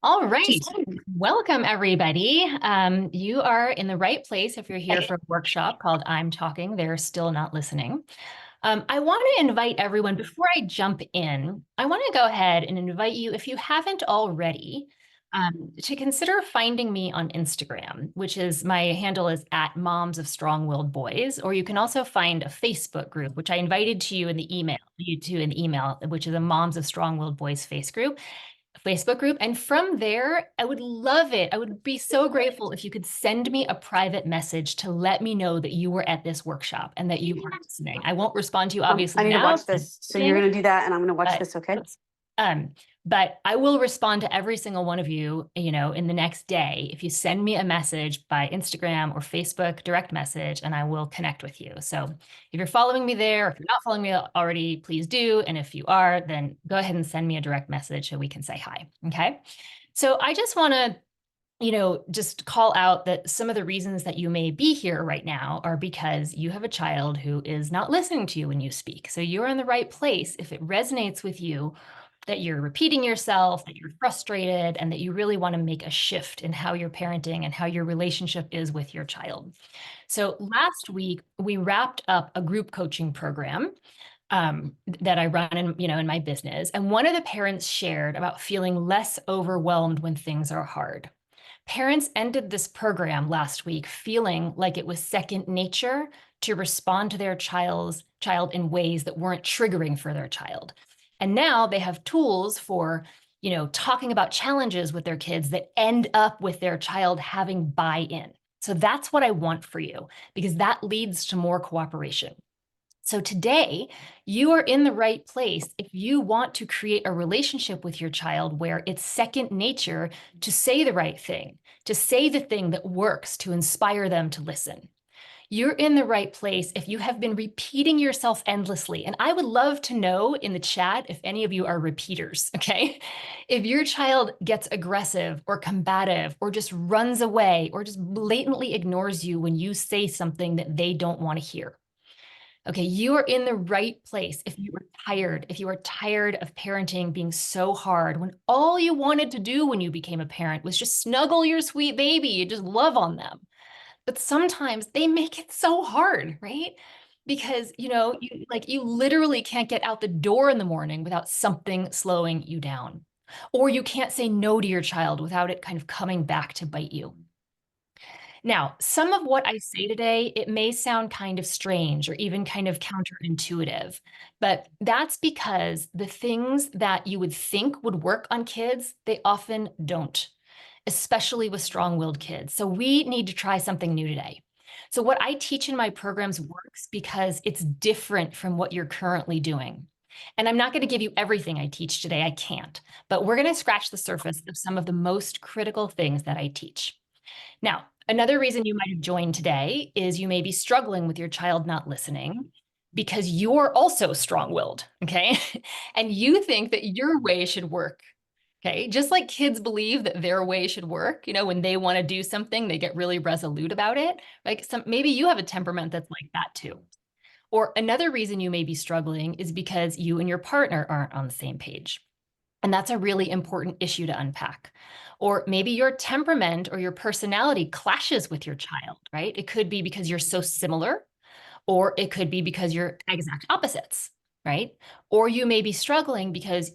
All right. Welcome, everybody. You are in the right place if you're here for a workshop called I'm Talking, They're Still Not Listening. I want to invite everyone, before I jump in, I want to go ahead and invite you, if you haven't already, to consider finding me on Instagram, which is my handle is at Moms of Strong-Willed Boys, or you can also find a Facebook group, which I invited to you in the email, which is a Moms of Strong-Willed Boys Facebook group. And from there, I would love it. I would be so grateful if you could send me a private message to let me know that you were at this workshop and that you were listening. I won't respond to you obviously I need now, to watch this. So you're going to do that and I'm going to watch this, okay? But I will respond to every single one of you, in the next day if you send me a message by Instagram or Facebook direct message, and I will connect with you. So if you're following me there, if you're not following me already, please do. And if you are, then go ahead and send me a direct message so we can say hi. Okay. So I just want to just call out that some of the reasons that you may be here right now are because you have a child who is not listening to you when you speak. So you're in the right place if it resonates with you that you're repeating yourself, that you're frustrated, and that you really want to make a shift in how you're parenting and how your relationship is with your child. So last week, we wrapped up a group coaching program that I run in my business. And one of the parents shared about feeling less overwhelmed when things are hard. Parents ended this program last week feeling like it was second nature to respond to their child in ways that weren't triggering for their child. And now they have tools for, talking about challenges with their kids that end up with their child having buy-in. So that's what I want for you, because that leads to more cooperation. So today, you are in the right place if you want to create a relationship with your child where it's second nature to say the right thing, to say the thing that works to inspire them to listen. You're in the right place if you have been repeating yourself endlessly. And I would love to know in the chat if any of you are repeaters, okay? If your child gets aggressive or combative or just runs away or just blatantly ignores you when you say something that they don't want to hear. Okay, you are in the right place if you are tired of parenting being so hard when all you wanted to do when you became a parent was just snuggle your sweet baby and just love on them. But sometimes they make it so hard, right? Because, you literally can't get out the door in the morning without something slowing you down. Or you can't say no to your child without it kind of coming back to bite you. Now, some of what I say today, it may sound kind of strange or even kind of counterintuitive, but that's because the things that you would think would work on kids, they often don't, especially with strong-willed kids. So we need to try something new today. So what I teach in my programs works because it's different from what you're currently doing. And I'm not going to give you everything I teach today. I can't, but we're going to scratch the surface of some of the most critical things that I teach. Now, another reason you might have joined today is you may be struggling with your child not listening because you're also strong-willed, okay? And you think that your way should work, okay? Just like kids believe that their way should work, when they want to do something, they get really resolute about it. Like maybe you have a temperament that's like that too. Or another reason you may be struggling is because you and your partner aren't on the same page. And that's a really important issue to unpack. Or maybe your temperament or your personality clashes with your child, right? It could be because you're so similar, or it could be because you're exact opposites, right? Or you may be struggling because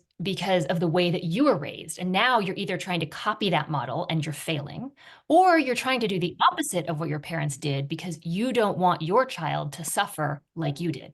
of the way that you were raised. And now you're either trying to copy that model and you're failing, or you're trying to do the opposite of what your parents did because you don't want your child to suffer like you did.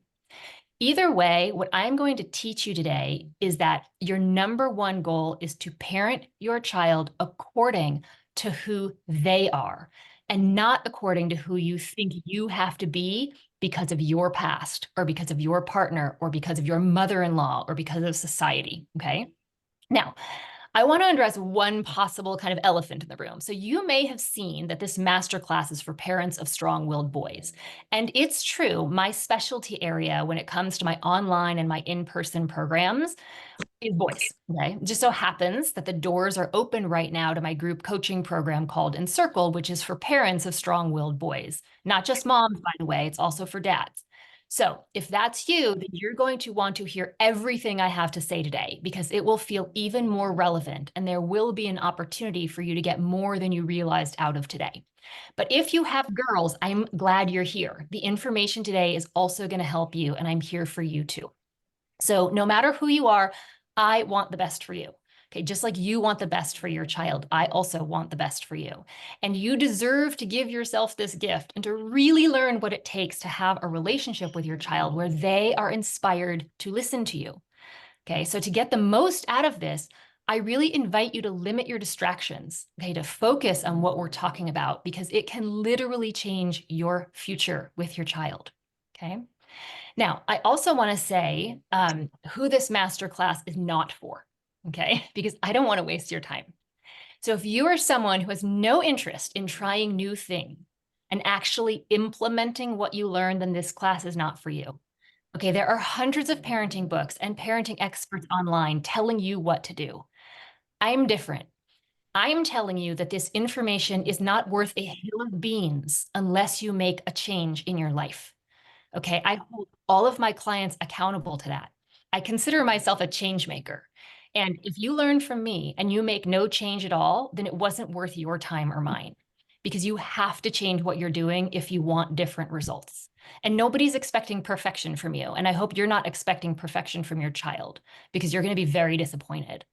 Either way, what I'm going to teach you today is that your number one goal is to parent your child according to who they are and not according to who you think you have to be because of your past or because of your partner or because of your mother-in-law or because of society, okay? Now, I want to address one possible kind of elephant in the room. So you may have seen that this masterclass is for parents of strong-willed boys. And it's true, my specialty area when it comes to my online and my in-person programs is boys, okay? It just so happens that the doors are open right now to my group coaching program called Encircle, which is for parents of strong-willed boys. Not just moms, by the way, it's also for dads. So if that's you, then you're going to want to hear everything I have to say today because it will feel even more relevant and there will be an opportunity for you to get more than you realized out of today. But if you have girls, I'm glad you're here. The information today is also going to help you and I'm here for you too. So no matter who you are, I want the best for you. Okay, just like you want the best for your child, I also want the best for you. And you deserve to give yourself this gift and to really learn what it takes to have a relationship with your child where they are inspired to listen to you. Okay, so to get the most out of this, I really invite you to limit your distractions, okay, to focus on what we're talking about because it can literally change your future with your child. Okay. Now, I also want to say who this masterclass is not for, okay? Because I don't want to waste your time. So if you are someone who has no interest in trying new things and actually implementing what you learned, then this class is not for you. Okay, there are hundreds of parenting books and parenting experts online telling you what to do. I'm different. I'm telling you that this information is not worth a hill of beans unless you make a change in your life. Okay, I hold all of my clients accountable to that. I consider myself a change maker. And if you learn from me and you make no change at all, then it wasn't worth your time or mine because you have to change what you're doing if you want different results. And nobody's expecting perfection from you. And I hope you're not expecting perfection from your child because you're going to be very disappointed.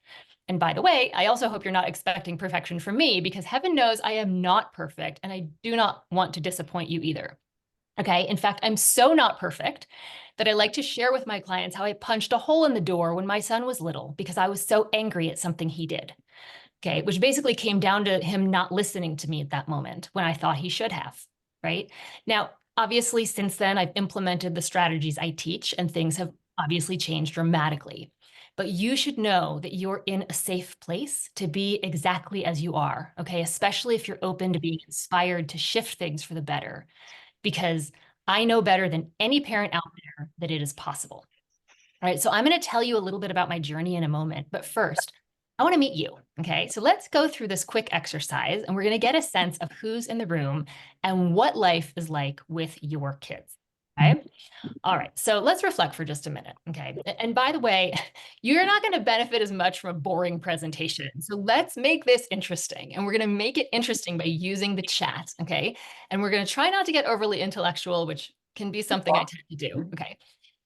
And by the way, I also hope you're not expecting perfection from me because heaven knows I am not perfect and I do not want to disappoint you either. Okay. In fact, I'm so not perfect that I like to share with my clients how I punched a hole in the door when my son was little because I was so angry at something he did. Okay. Which basically came down to him not listening to me at that moment when I thought he should have. Right. Now, obviously, since then, I've implemented the strategies I teach and things have obviously changed dramatically. But you should know that you're in a safe place to be exactly as you are. Okay. Especially if you're open to being inspired to shift things for the better because I know better than any parent out there that it is possible. All right, so I'm going to tell you a little bit about my journey in a moment, but first, I want to meet you. Okay, so let's go through this quick exercise and we're going to get a sense of who's in the room and what life is like with your kids. Okay. All right, so let's reflect for just a minute, okay? And by the way, you're not going to benefit as much from a boring presentation. So let's make this interesting. And we're going to make it interesting by using the chat, okay? And we're going to try not to get overly intellectual, which can be something I tend to do, okay?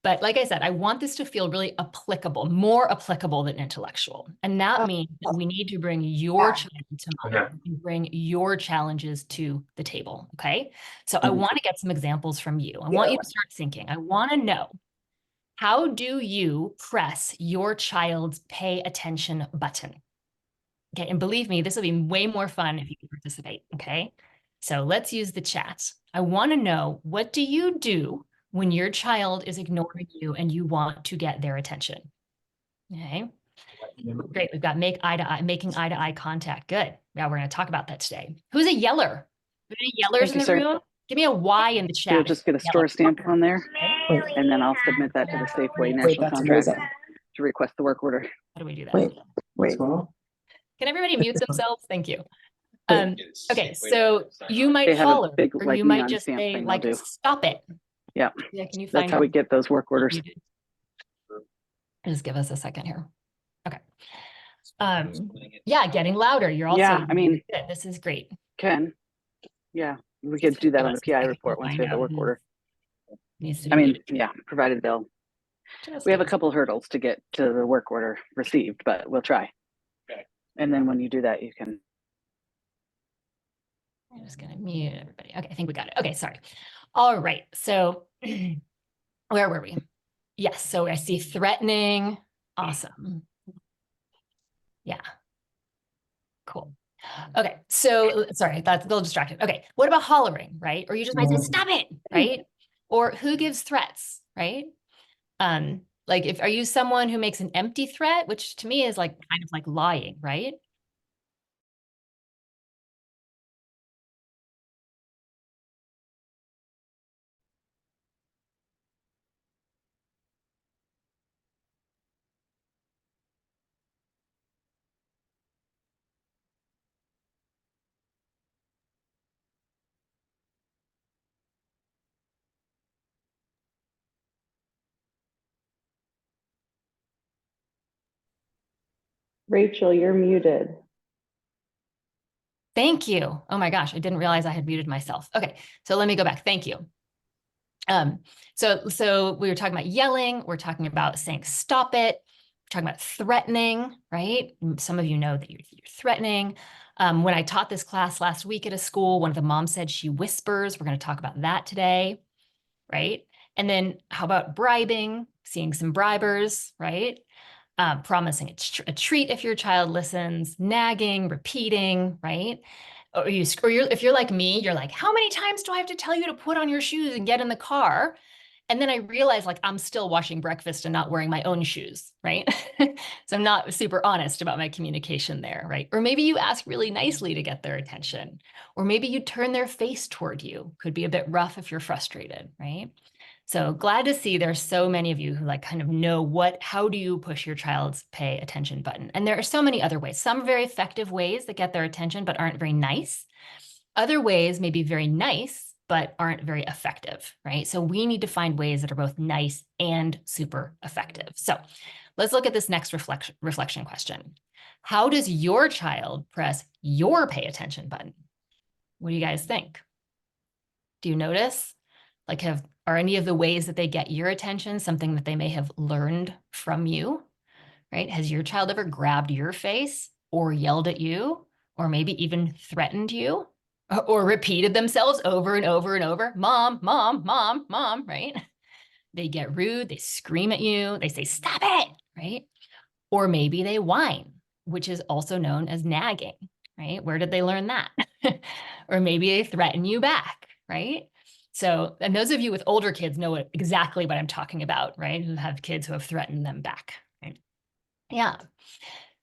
But like I said, I want this to feel really applicable, more applicable than intellectual. And that means that we need to bring your child to mind, and bring your challenges to the table, okay? So I want to get some examples from you. I want you to start thinking. I want to know, how do you press your child's pay attention button? Okay, and believe me, this will be way more fun if you can participate, okay? So let's use the chat. I want to know, what do you do when your child is ignoring you and you want to get their attention? Okay, great. We've got making eye to eye contact. Good. Yeah, we're going to talk about that today. Who's a yeller? Any yellers Thank in you, the sir. room? Give me a Y in the chat. You'll just get a store stamp on there, Wait, and then I'll submit that to the Safeway wait, National that's Contract amazing. to request the work order. How do we do that? Wait, wait, well, Can everybody mute themselves? Thank you. wait. Okay, so you might They have a holler, big, or like, you might neon just stamp say, thing they'll like, do. stop it. Yeah, Yeah, can you that's find how we get those work orders. Just give us a second here. Okay. Yeah, getting louder. You're also, Yeah, I mean, good. This is great. yeah, we could do that Give on the us a PI second report to once find we have the out work who order. needs to I be mean, muted. yeah, provided we Just have give a us- couple hurdles to get to the work order received, but we'll try. Okay. And then when you do that, you can. I'm just gonna mute everybody. Okay, I think we got it. Okay, sorry. All right, so where were we? Yes, so I see threatening. Awesome. Yeah. Cool. Okay, so sorry, that's a little distracted. Okay, what about hollering, right? Or you just might say, stop it, right? Or who gives threats, right? Like if are you someone who makes an empty threat, which to me is like kind of like lying, right? Rachel, you're muted. Thank you. Oh my gosh, I didn't realize I had muted myself. Okay, so let me go back. Thank you. So we were talking about yelling. We're talking about saying stop it. We're talking about threatening, right? Some of you know that you're threatening. When I taught this class last week at a school, one of the moms said she whispers. We're going to talk about that today, right? And then how about bribing, seeing some bribers, right? Promising a treat if your child listens, nagging, repeating, right? If you're like me, you're like, how many times do I have to tell you to put on your shoes and get in the car? And then I realize like I'm still washing breakfast and not wearing my own shoes, right? So I'm not super honest about my communication there, right? Or maybe you ask really nicely to get their attention, or maybe you turn their face toward you. Could be a bit rough if you're frustrated, right? So glad to see there's so many of you who like kind of know how do you push your child's pay attention button? And there are so many other ways. Some very effective ways that get their attention but aren't very nice. Other ways may be very nice but aren't very effective, right? So we need to find ways that are both nice and super effective. So let's look at this next reflection question. How does your child press your pay attention button? What do you guys think? Do you notice? Like are any of the ways that they get your attention something that they may have learned from you, right? Has your child ever grabbed your face or yelled at you or maybe even threatened you or repeated themselves over and over and over? Mom, mom, mom, mom, right? They get rude, they scream at you, they say, stop it, right? Or maybe they whine, which is also known as nagging, right? Where did they learn that? Or maybe they threaten you back, right? So, and those of you with older kids know exactly what I'm talking about, right? Who have kids who have threatened them back, right? Yeah.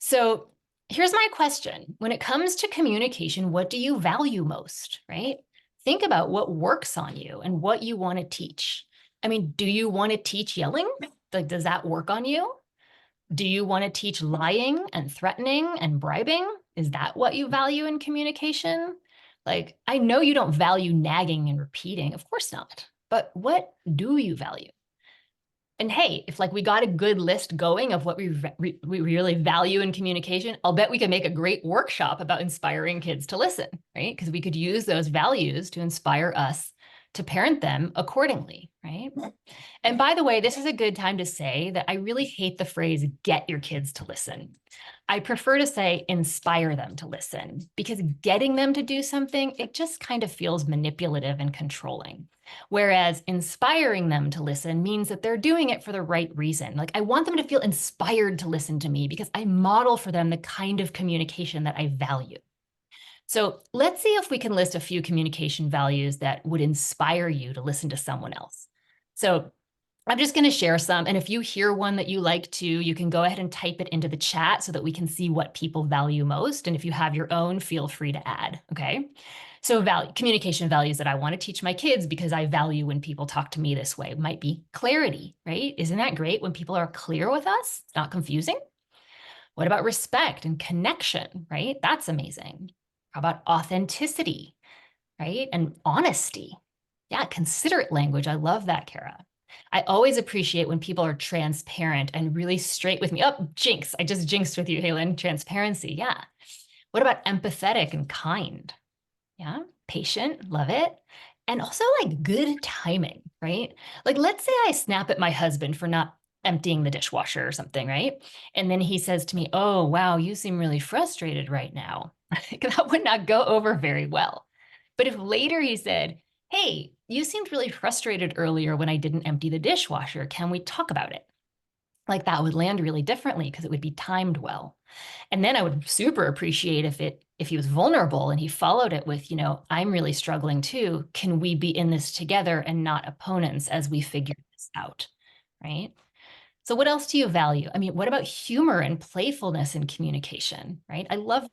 So here's my question. When it comes to communication, what do you value most, right? Think about what works on you and what you want to teach. I mean, do you want to teach yelling? Like, does that work on you? Do you want to teach lying and threatening and bribing? Is that what you value in communication? Like, I know you don't value nagging and repeating, of course not, but what do you value? And hey, if like we got a good list going of what we really value in communication, I'll bet we could make a great workshop about inspiring kids to listen, right? Because we could use those values to inspire us to parent them accordingly, right? And by the way, this is a good time to say that I really hate the phrase, get your kids to listen. I prefer to say, inspire them to listen, because getting them to do something, it just kind of feels manipulative and controlling. Whereas inspiring them to listen means that they're doing it for the right reason. Like I want them to feel inspired to listen to me because I model for them the kind of communication that I value. So let's see if we can list a few communication values that would inspire you to listen to someone else. So I'm just going to share some. And if you hear one that you like too, you can go ahead and type it into the chat so that we can see what people value most. And if you have your own, feel free to add. Okay. So communication values that I want to teach my kids because I value when people talk to me this way might be clarity, right? Isn't that great when people are clear with us? It's not confusing. What about respect and connection, right? That's amazing. How about authenticity, right? And honesty. Yeah, considerate language. I love that, Kara. I always appreciate when people are transparent and really straight with me. Oh, jinx. I just jinxed with you, Halen. Transparency. Yeah. What about empathetic and kind? Yeah. Patient. Love it. And also like good timing, right? Like let's say I snap at my husband for not emptying the dishwasher or something, right? And then he says to me, oh, wow, you seem really frustrated right now. That would not go over very well. But if later he said, hey, you seemed really frustrated earlier when I didn't empty the dishwasher. Can we talk about it? Like that would land really differently because it would be timed well. And then I would super appreciate if he was vulnerable and he followed it with, I'm really struggling too. Can we be in this together and not opponents as we figure this out, right? So what else do you value? I mean, what about humor and playfulness in communication, right? I love that.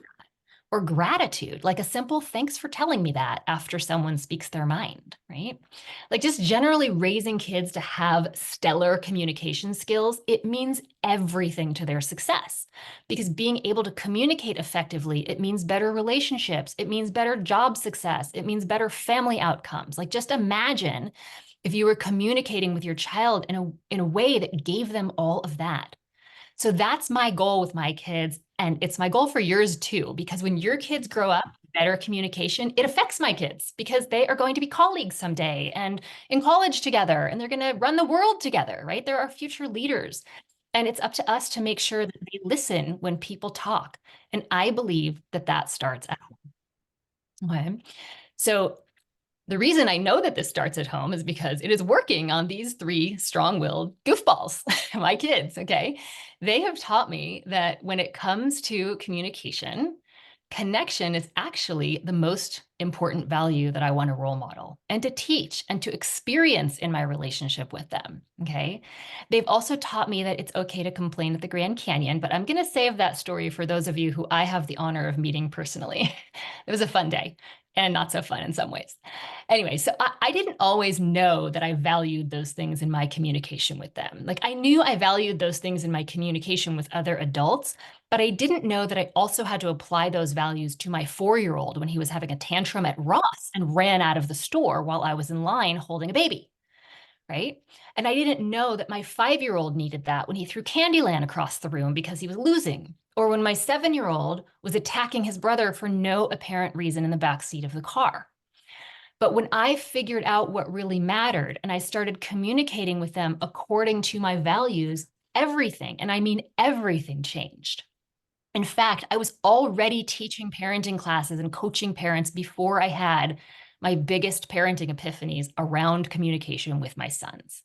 Or gratitude, like a simple thanks for telling me that after someone speaks their mind, right? Like just generally raising kids to have stellar communication skills, it means everything to their success. Because being able to communicate effectively, it means better relationships, it means better job success, it means better family outcomes. Like just imagine if you were communicating with your child in a way that gave them all of that. So that's my goal with my kids. And it's my goal for yours too, because when your kids grow up, better communication, it affects my kids because they are going to be colleagues someday and in college together, and they're going to run the world together, right? They're our future leaders. And it's up to us to make sure that they listen when people talk. And I believe that that starts at home. Okay. So the reason I know that this starts at home is because it is working on these three strong-willed goofballs, my kids, okay? They have taught me that when it comes to communication, connection is actually the most important value that I want to role model and to teach and to experience in my relationship with them, okay? They've also taught me that it's okay to complain at the Grand Canyon, but I'm going to save that story for those of you who I have the honor of meeting personally. It was a fun day and not so fun in some ways. Anyway, so I didn't always know that I valued those things in my communication with them. Like I knew I valued those things in my communication with other adults, but I didn't know that I also had to apply those values to my 4-year-old when he was having a tantrum at Ross and ran out of the store while I was in line holding a baby, right? And I didn't know that my 5-year-old needed that when he threw Candyland across the room because he was losing, or when my 7-year-old was attacking his brother for no apparent reason in the backseat of the car. But when I figured out what really mattered and I started communicating with them according to my values, everything, and I mean everything, changed. In fact, I was already teaching parenting classes and coaching parents before I had my biggest parenting epiphanies around communication with my sons.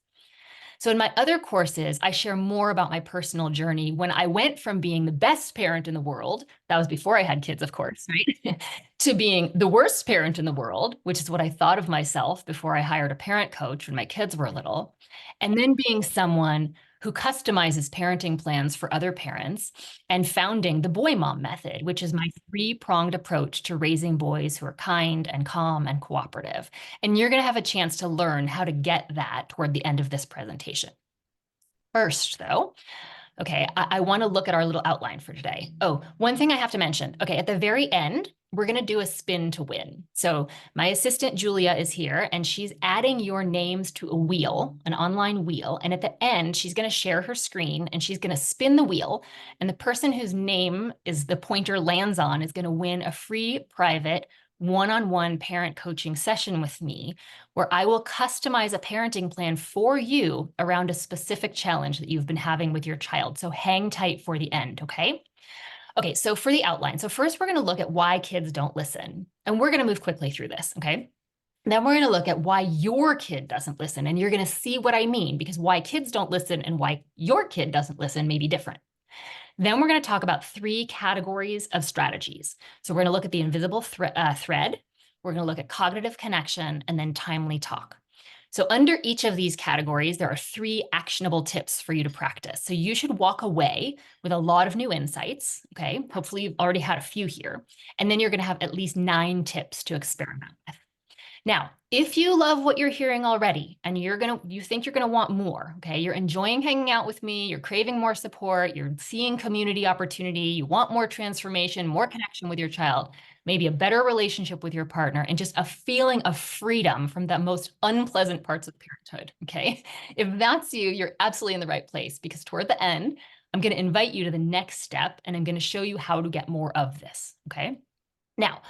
So in my other courses, I share more about my personal journey when I went from being the best parent in the world, that was before I had kids, of course, right? To being the worst parent in the world, which is what I thought of myself before I hired a parent coach when my kids were little, and then being someone who customizes parenting plans for other parents and founding the Boy Mom Method, which is my 3-pronged approach to raising boys who are kind and calm and cooperative. And you're going to have a chance to learn how to get that toward the end of this presentation. First, though, okay, I want to look at our little outline for today. Oh, one thing I have to mention. Okay, at the very end, we're going to do a spin to win. So my assistant, Julia, is here, and she's adding your names to a wheel, an online wheel. And at the end, she's going to share her screen, and she's going to spin the wheel. And the person whose name is the pointer lands on is going to win a free, private, one-on-one parent coaching session with me, where I will customize a parenting plan for you around a specific challenge that you've been having with your child. So hang tight for the end, okay? Okay, so for the outline. So first we're going to look at why kids don't listen. And we're going to move quickly through this, okay? Then we're going to look at why your kid doesn't listen. And you're going to see what I mean, because why kids don't listen and why your kid doesn't listen may be different. Then we're going to talk about 3 categories of strategies. So we're going to look at the invisible thread, we're going to look at cognitive connection, and then timely talk. So under each of these categories, there are 3 actionable tips for you to practice. So you should walk away with a lot of new insights, okay? Hopefully you've already had a few here. And then you're going to have at least 9 tips to experiment with. Now, if you love what you're hearing already and you think you're gonna want more, okay, you're enjoying hanging out with me, you're craving more support, you're seeing community opportunity, you want more transformation, more connection with your child, maybe a better relationship with your partner, and just a feeling of freedom from the most unpleasant parts of parenthood, okay? If that's you, you're absolutely in the right place, because toward the end, I'm gonna invite you to the next step and I'm gonna show you how to get more of this, okay? Now,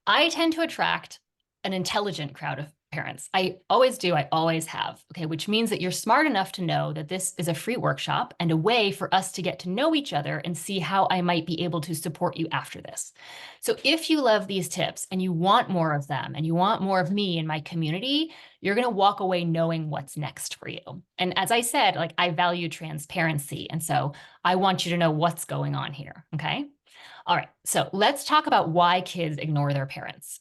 I tend to attract an intelligent crowd of parents. I always do, I always have, okay, which means that you're smart enough to know that this is a free workshop and a way for us to get to know each other and see how I might be able to support you after this. So if you love these tips and you want more of them and you want more of me in my community, you're going to walk away knowing what's next for you. And as I said, like, I value transparency. And so I want you to know what's going on here, okay? All right, so let's talk about why kids ignore their parents.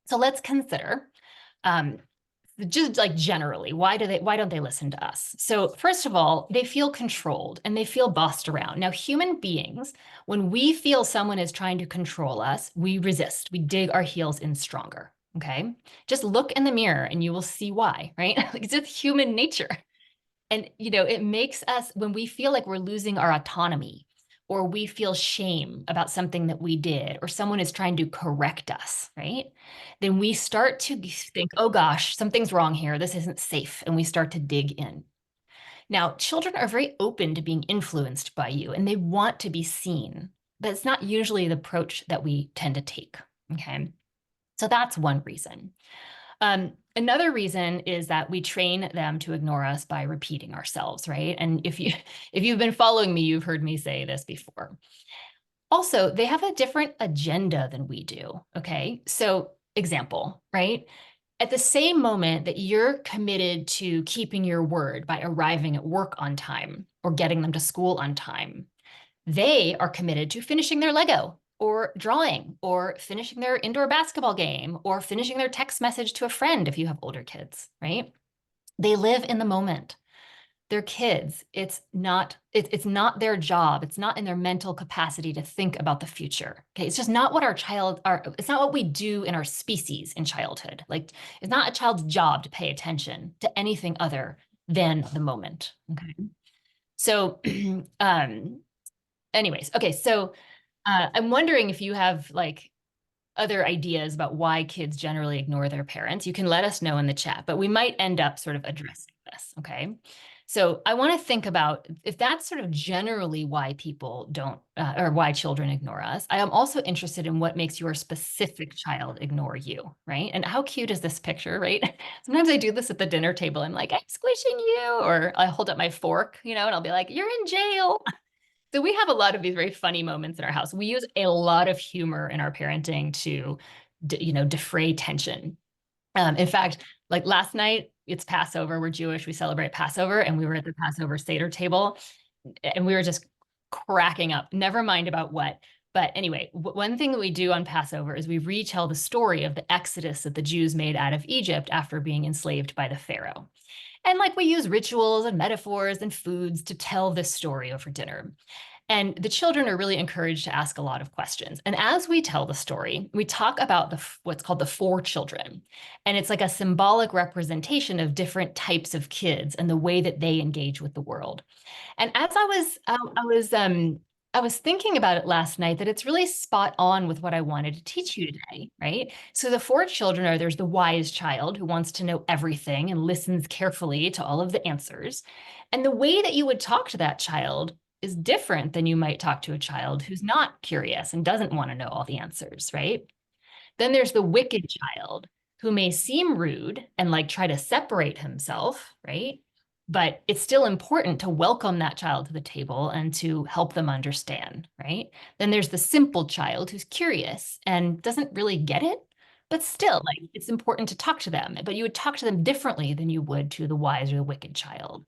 So let's consider just like generally, why don't they listen to us? So first of all, they feel controlled and they feel bossed around. Now, human beings, when we feel someone is trying to control us, we resist, we dig our heels in stronger, okay? Just look in the mirror and you will see why, right? Like, it's just human nature. And, it makes us, when we feel like we're losing our autonomy, or we feel shame about something that we did, or someone is trying to correct us, right? Then we start to think, oh gosh, something's wrong here. This isn't safe. And we start to dig in. Now, children are very open to being influenced by you and they want to be seen. That's not usually the approach that we tend to take. Okay. So that's one reason. Another reason is that we train them to ignore us by repeating ourselves, right? And if you've been following me, you've heard me say this before. Also, they have a different agenda than we do. Okay. So example, right? At the same moment that you're committed to keeping your word by arriving at work on time or getting them to school on time, they are committed to finishing their Lego or drawing or finishing their indoor basketball game or finishing their text message to a friend if you have older kids, right? They live in the moment. They're kids. It's not their job. It's not in their mental capacity to think about the future. Okay. It's just not what it's not what we do in our species in childhood. Like, it's not a child's job to pay attention to anything other than the moment. Okay. So, anyways, okay. So, I'm wondering if you have like other ideas about why kids generally ignore their parents. You can let us know in the chat, but we might end up sort of addressing this. Okay. So I want to think about if that's sort of generally why people don't, or why children ignore us. I am also interested in what makes your specific child ignore you, right? And how cute is this picture, right? Sometimes I do this at the dinner table. I'm like, I'm squishing you, or I hold up my fork, and I'll be like, you're in jail. So we have a lot of these very funny moments in our house. We use a lot of humor in our parenting to, defray tension. In fact, like last night, it's Passover. We're Jewish. We celebrate Passover. And we were at the Passover Seder table and we were just cracking up, never mind about what. But anyway, one thing that we do on Passover is we retell the story of the exodus that the Jews made out of Egypt after being enslaved by the Pharaoh. And like we use rituals and metaphors and foods to tell this story over dinner. And the children are really encouraged to ask a lot of questions. And as we tell the story, we talk about what's called the four children. And it's like a symbolic representation of different types of kids and the way that they engage with the world. And as I was thinking about it last night that it's really spot on with what I wanted to teach you today, right? So the four children there's the wise child who wants to know everything and listens carefully to all of the answers. And the way that you would talk to that child is different than you might talk to a child who's not curious and doesn't want to know all the answers, right? Then there's the wicked child who may seem rude and like try to separate himself, right? But it's still important to welcome that child to the table and to help them understand, right? Then there's the simple child who's curious and doesn't really get it, but still, like, it's important to talk to them, but you would talk to them differently than you would to the wise or the wicked child.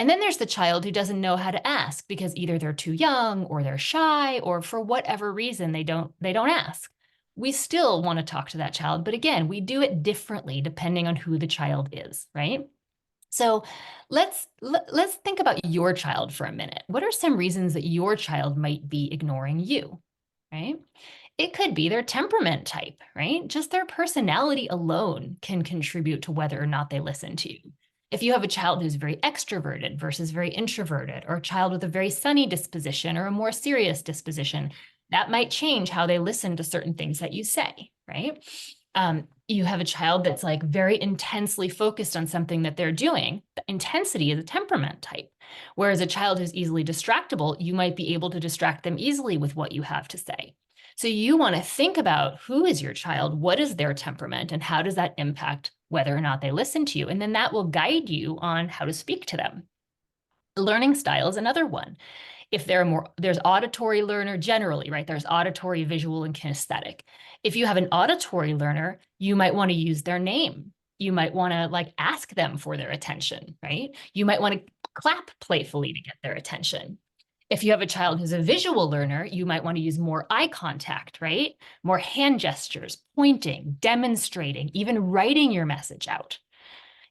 And then there's the child who doesn't know how to ask because either they're too young or they're shy or for whatever reason they don't ask. We still want to talk to that child, but again, we do it differently depending on who the child is, right? So let's think about your child for a minute. What are some reasons that your child might be ignoring you, right? It could be their temperament type, right? Just their personality alone can contribute to whether or not they listen to you. If you have a child who's very extroverted versus very introverted, or a child with a very sunny disposition or a more serious disposition, that might change how they listen to certain things that you say, right? You have a child that's like very intensely focused on something that they're doing. The intensity is a temperament type. Whereas a child who's easily distractible, you might be able to distract them easily with what you have to say. So you want to think about who is your child, what is their temperament, and how does that impact whether or not they listen to you? And then that will guide you on how to speak to them. The learning style is another one. If there's auditory learner generally, right? There's auditory, visual, and kinesthetic. If you have an auditory learner, you might want to use their name. You might want to like ask them for their attention, right? You might want to clap playfully to get their attention. If you have a child who's a visual learner, you might want to use more eye contact, right? More hand gestures, pointing, demonstrating, even writing your message out.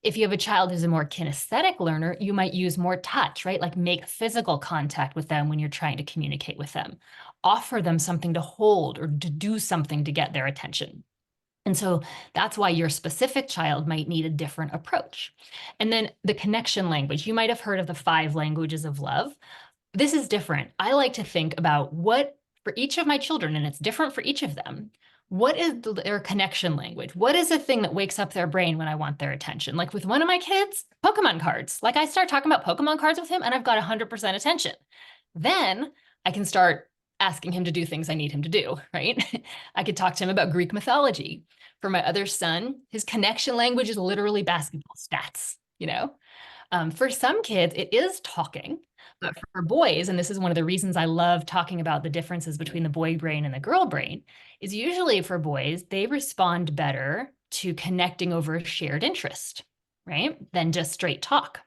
If you have a child who's a more kinesthetic learner, you might use more touch, right? Like make physical contact with them when you're trying to communicate with them. Offer them something to hold or to do something to get their attention. And so that's why your specific child might need a different approach. And then the connection language, you might have heard of the 5 languages of love. This is different. I like to think about what, for each of my children, and it's different for each of them, What is their connection language? What is the thing that wakes up their brain when I want their attention? Like with one of my kids, Pokemon cards. Like I start talking about Pokemon cards with him and I've got 100% attention. Then I can start asking him to do things I need him to do, right? I could talk to him about Greek mythology. For my other son, his connection language is literally basketball stats, you know? For some kids, it is talking, but for boys, and this is one of the reasons I love talking about the differences between the boy brain and the girl brain, is usually for boys, they respond better to connecting over a shared interest, right? Than just straight talk.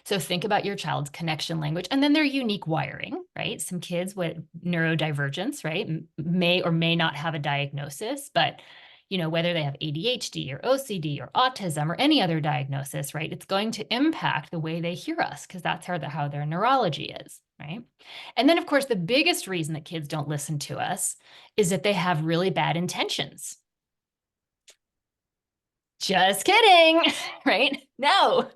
So think about your child's connection language and then their unique wiring, right? Some kids with neurodivergence, right, may or may not have a diagnosis, but you know, whether they have ADHD or OCD or autism or any other diagnosis, right, it's going to impact the way they hear us because that's how their neurology is, right? And then, of course, the biggest reason that kids don't listen to us is that they have really bad intentions. Just kidding, right? No.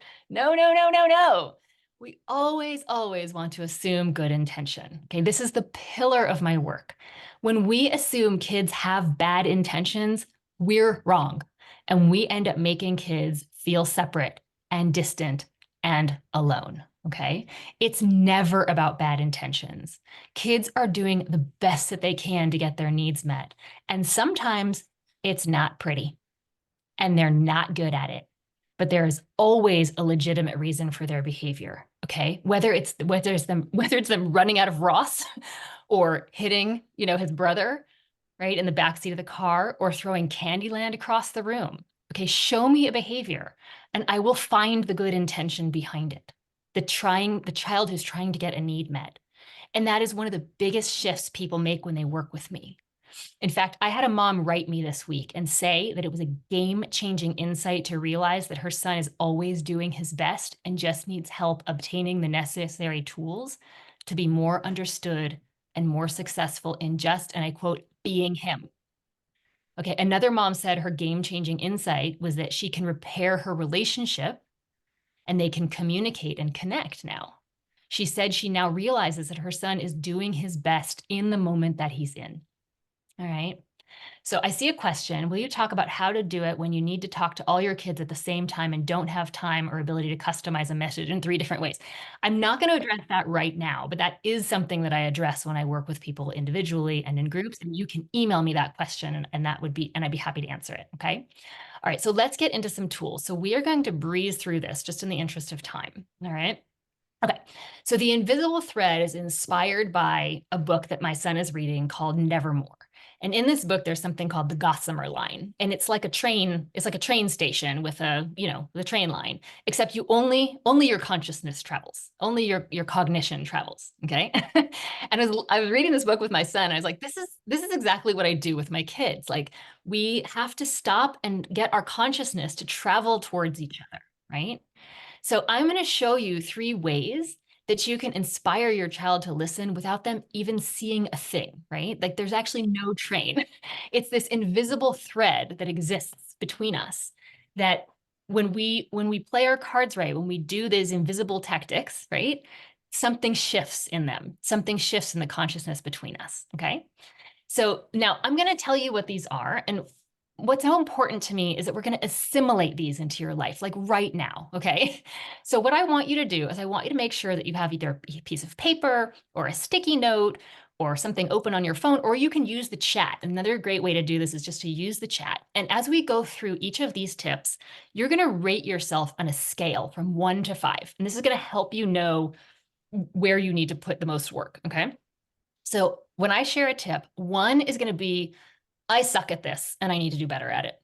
We always want to assume good intention. Okay, this is the pillar of my work. When we assume kids have bad intentions, we're wrong. And we end up making kids feel separate and distant and alone. Okay, it's never about bad intentions. Kids are doing the best that they can to get their needs met. And sometimes it's not pretty and they're not good at it. But there is always a legitimate reason for their behavior. Okay, whether it's them running out of Ross, or hitting, you know, his brother, right, in the backseat of the car, or throwing Candyland across the room. Okay, show me a behavior, and I will find the good intention behind it. The child who's trying to get a need met, and that is one of the biggest shifts people make when they work with me. In fact, I had a mom write me this week and say that it was a game-changing insight to realize that her son is always doing his best and just needs help obtaining the necessary tools to be more understood and more successful in just, and I quote, being him. Okay, another mom said her game-changing insight was that she can repair her relationship and they can communicate and connect now. She said she now realizes that her son is doing his best in the moment that he's in. All right. So I see a question. Will you talk about how to do it when you need to talk to all your kids at the same time and don't have time or ability to customize a message in 3 different ways? I'm not going to address that right now, but that is something that I address when I work with people individually and in groups. And you can email me that question and I'd be happy to answer it. Okay. All right. So let's get into some tools. So we are going to breeze through this just in the interest of time. All right. Okay, so the invisible thread is inspired by a book that my son is reading called Nevermore. And in this book, there's something called the Gossamer Line. And it's like a train station with the train line, except you only your consciousness travels, only your cognition travels. Okay. And I was reading this book with my son, I was like, this is exactly what I do with my kids. Like we have to stop and get our consciousness to travel towards each other, right? So I'm going to show you 3 ways that you can inspire your child to listen without them even seeing a thing, right? Like there's actually no train. It's this invisible thread that exists between us that when we play our cards right, when we do these invisible tactics, right? Something shifts in them. Something shifts in the consciousness between us, okay? So now I'm going to tell you what these are, and what's so important to me is that we're going to assimilate these into your life, like right now, okay? So what I want you to do is I want you to make sure that you have either a piece of paper or a sticky note or something open on your phone, or you can use the chat. Another great way to do this is just to use the chat. And as we go through each of these tips, you're going to rate yourself on a scale from 1 to 5. And this is going to help you know where you need to put the most work, okay? So when I share a tip, 1 is going to be, I suck at this and I need to do better at it.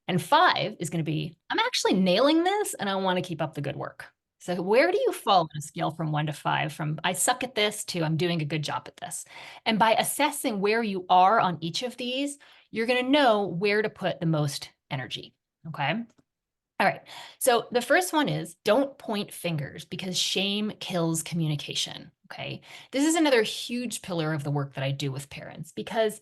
And 5 is going to be, I'm actually nailing this and I want to keep up the good work. So where do you fall on a scale from 1 to 5, from I suck at this to I'm doing a good job at this? And by assessing where you are on each of these, you're going to know where to put the most energy. Okay. All right. So the first one is don't point fingers because shame kills communication. Okay. This is another huge pillar of the work that I do with parents because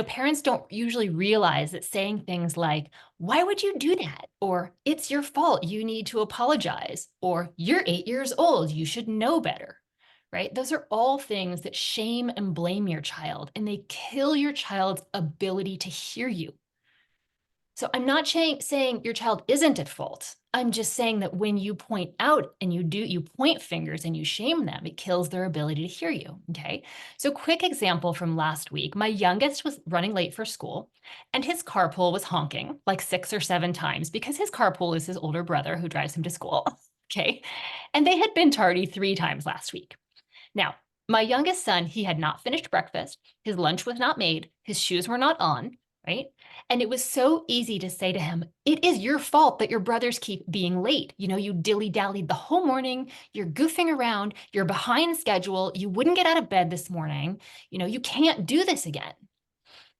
parents don't usually realize that saying things like, why would you do that? Or it's your fault, you need to apologize. Or you're 8 years old, you should know better, right? Those are all things that shame and blame your child, and they kill your child's ability to hear you. So I'm not saying your child isn't at fault. I'm just saying that when you point out and you point fingers and you shame them, it kills their ability to hear you, okay? So quick example from last week, my youngest was running late for school and his carpool was honking like 6 or 7 times because his carpool is his older brother who drives him to school, okay? And they had been tardy 3 times last week. Now, my youngest son, he had not finished breakfast, his lunch was not made, his shoes were not on, right? And it was so easy to say to him, it is your fault that your brothers keep being late. You know, you dilly-dallied the whole morning, you're goofing around, you're behind schedule, you wouldn't get out of bed this morning, you know, you can't do this again.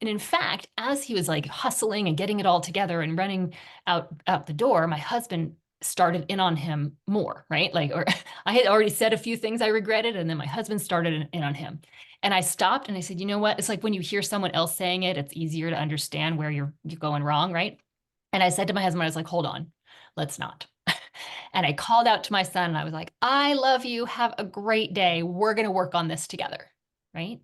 And in fact, as he was like hustling and getting it all together and running out the door, my husband started in on him more, right? Like, or I had already said a few things I regretted, and then my husband started in on him. And I stopped and I said, you know what? It's like when you hear someone else saying it, it's easier to understand where you're going wrong, right? And I said to my husband, I was like, hold on, let's not. And I called out to my son and I was like, I love you. Have a great day. We're going to work on this together, right?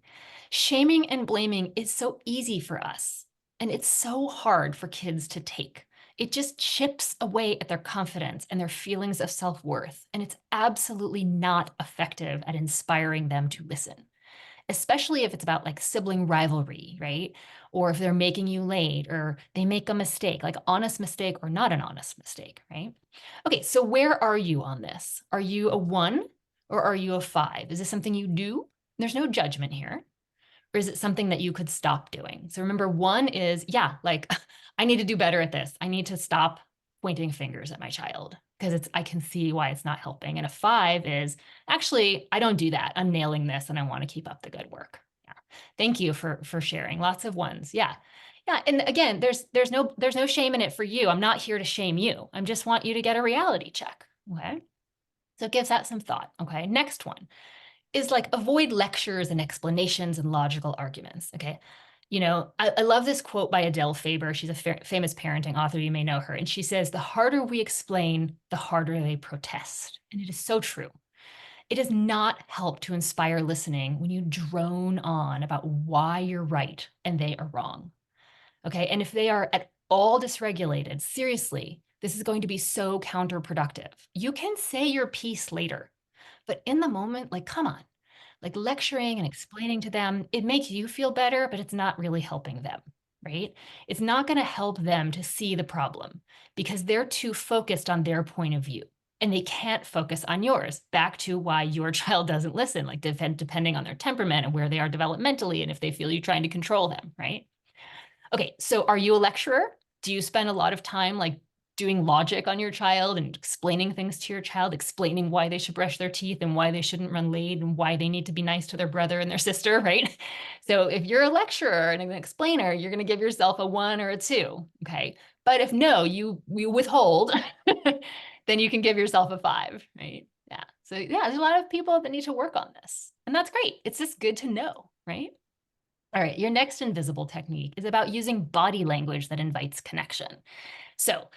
Shaming and blaming is so easy for us, and it's so hard for kids to take. It just chips away at their confidence and their feelings of self-worth, and it's absolutely not effective at inspiring them to listen, especially if it's about like sibling rivalry, right? Or if they're making you late or they make a mistake, like honest mistake or not an honest mistake, right? Okay, so where are you on this? Are you a 1 or are you a 5? Is this something you do? There's no judgment here. Or is it something that you could stop doing? So remember, 1 is, yeah, like I need to do better at this. I need to stop pointing fingers at my child because I can see why it's not helping. And a 5 is, actually, I don't do that. I'm nailing this and I want to keep up the good work. Yeah. Thank you for sharing. Lots of 1s. Yeah. Yeah. And again, there's no shame in it for you. I'm not here to shame you. I just want you to get a reality check. Okay. So it gives that some thought. Okay. Next one is like avoid lectures and explanations and logical arguments, okay? You know, I love this quote by Adele Faber. She's a famous parenting author. You may know her. And she says, the harder we explain, the harder they protest. And it is so true. It does not help to inspire listening when you drone on about why you're right and they are wrong, okay? And if they are at all dysregulated, seriously, this is going to be so counterproductive. You can say your piece later, but in the moment, like, come on, like lecturing and explaining to them, it makes you feel better, but it's not really helping them, right? It's not going to help them to see the problem because they're too focused on their point of view and they can't focus on yours. Back to why your child doesn't listen, like depending on their temperament and where they are developmentally and if they feel you trying to control them, right? Okay, so are you a lecturer? Do you spend a lot of time like doing logic on your child and explaining things to your child, explaining why they should brush their teeth and why they shouldn't run late and why they need to be nice to their brother and their sister, right? So if you're a lecturer and an explainer, you're going to give yourself a 1 or a 2, okay? But if no, you withhold, then you can give yourself a 5, right? Yeah. So yeah, there's a lot of people that need to work on this, and that's great. It's just good to know, right? All right, your next invisible technique is about using body language that invites connection. So